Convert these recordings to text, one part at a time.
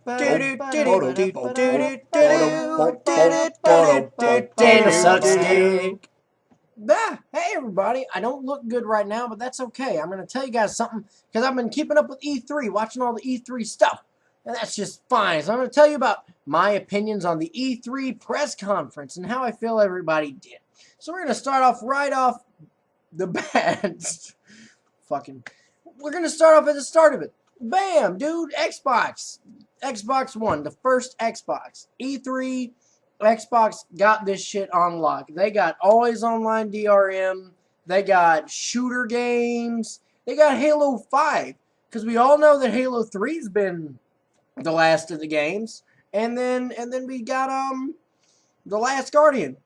Daniel sucks dick. Hey everybody, I don't look good right now, but that's okay. I'm going to tell you guys something because I've been keeping up with E3, watching all the E3 stuff, and that's just fine. So I'm going to tell you about my opinions on the E3 press conference and how I feel everybody did. So we're going to start off right off the bat. We're going to start off at the start of it. Bam, dude, Xbox One, the first Xbox. E3, Xbox got this shit on lock. They got always online DRM. They got shooter games. They got Halo 5. Because we all know that Halo 3's been the last of the games. And then we got The Last Guardian.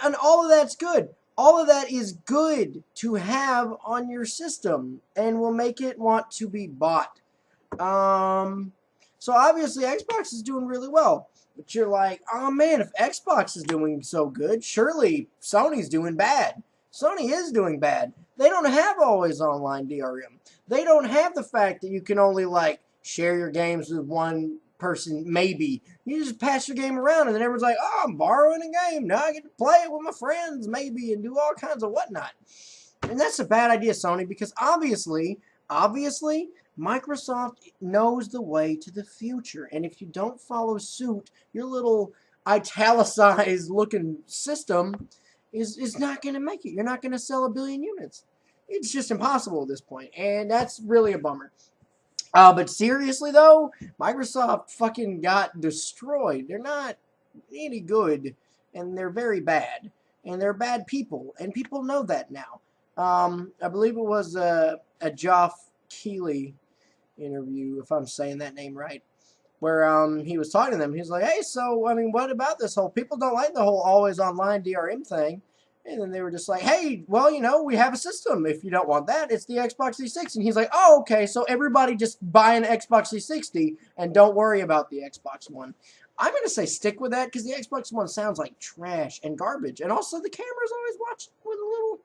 And all of that's good. All of that is good to have on your system and will make it want to be bought. So obviously Xbox is doing really well. But you're like, oh man, if Xbox is doing so good, surely Sony's doing bad. Sony is doing bad. They don't have always online DRM. They don't have the fact that you can only like share your games with one person, maybe. You just pass your game around and then everyone's like, oh, I'm borrowing a game. Now I get to play it with my friends, maybe, and do all kinds of whatnot. And that's a bad idea, Sony, because obviously, Microsoft knows the way to the future. And if you don't follow suit, your little italicized looking system is not going to make it. You're not going to sell 1 billion units. It's just impossible at this point. And that's really a bummer. But seriously, though, Microsoft fucking got destroyed. They're not any good, and they're very bad. And they're bad people, and people know that now. I believe it was a Geoff Keighley interview, if I'm saying that name right, where he was talking to them. He's like, hey, so, I mean, what about this whole, people don't like the whole always online DRM thing. And then they were just like, hey, well, you know, we have a system. If you don't want that, it's the Xbox 360. And he's like, oh, okay, so everybody just buy an Xbox 360 and don't worry about the Xbox One. I'm going to say stick with that because the Xbox One sounds like trash and garbage. And also the camera's always watching with a little,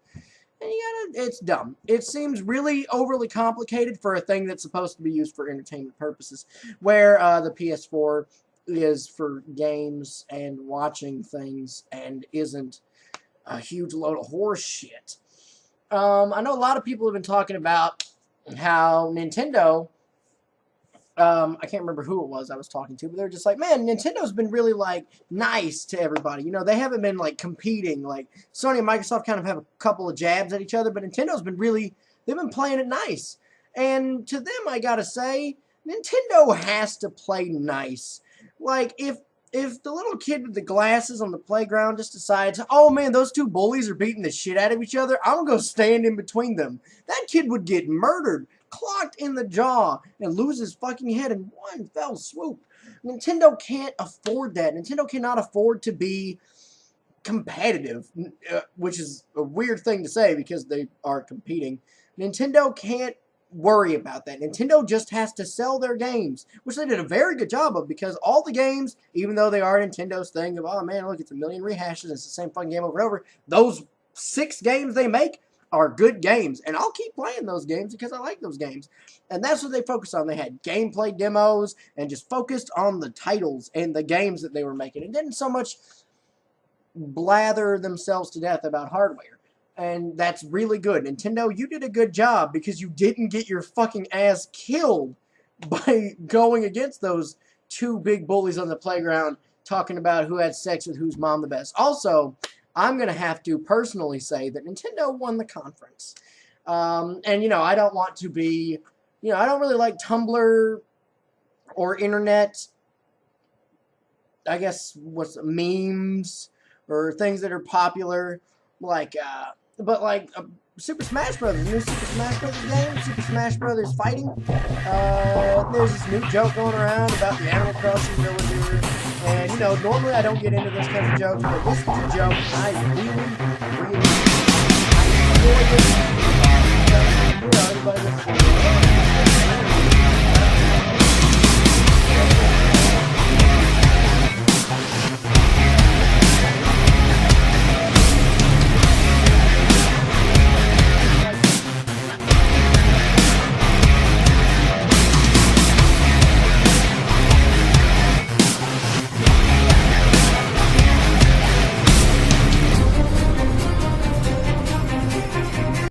and it's dumb. It seems really overly complicated for a thing that's supposed to be used for entertainment purposes, where the PS4 is for games and watching things and isn't a huge load of horse shit. I know a lot of people have been talking about how Nintendo, I can't remember who it was I was talking to, but they're just like, man, Nintendo's been really, like, nice to everybody. You know, they haven't been, like, competing. Like, Sony and Microsoft kind of have a couple of jabs at each other, but Nintendo's been really, they've been playing it nice. And to them, I gotta say, Nintendo has to play nice. Like, if the little kid with the glasses on the playground just decides, oh man, those two bullies are beating the shit out of each other, I'm going to go stand in between them. That kid would get murdered, clocked in the jaw, and lose his fucking head in one fell swoop. Nintendo can't afford that. Nintendo cannot afford to be competitive, which is a weird thing to say because they are competing. Nintendo can't worry about that. Nintendo just has to sell their games, which they did a very good job of, because all the games, even though they are Nintendo's thing of, oh man, look, it's a million rehashes, it's the same fucking game over and over, those 6 games they make are good games, and I'll keep playing those games because I like those games. And that's what they focused on. They had gameplay demos and just focused on the titles and the games that they were making. It didn't so much blather themselves to death about hardware. And that's really good. Nintendo, you did a good job because you didn't get your fucking ass killed by going against those 2 big bullies on the playground talking about who had sex with whose mom the best. Also, I'm going to have to personally say that Nintendo won the conference. And, you know, I don't want to be, you know, I don't really like Tumblr or internet, I guess, memes or things that are popular, like, but like Super Smash Brothers, new Super Smash Brothers game, Super Smash Brothers Fighting. There's this new joke going around about the Animal Crossing villager, and you know, normally I don't get into this kind of jokes, but this is a joke I really enjoy it. You know, everybody listens to it.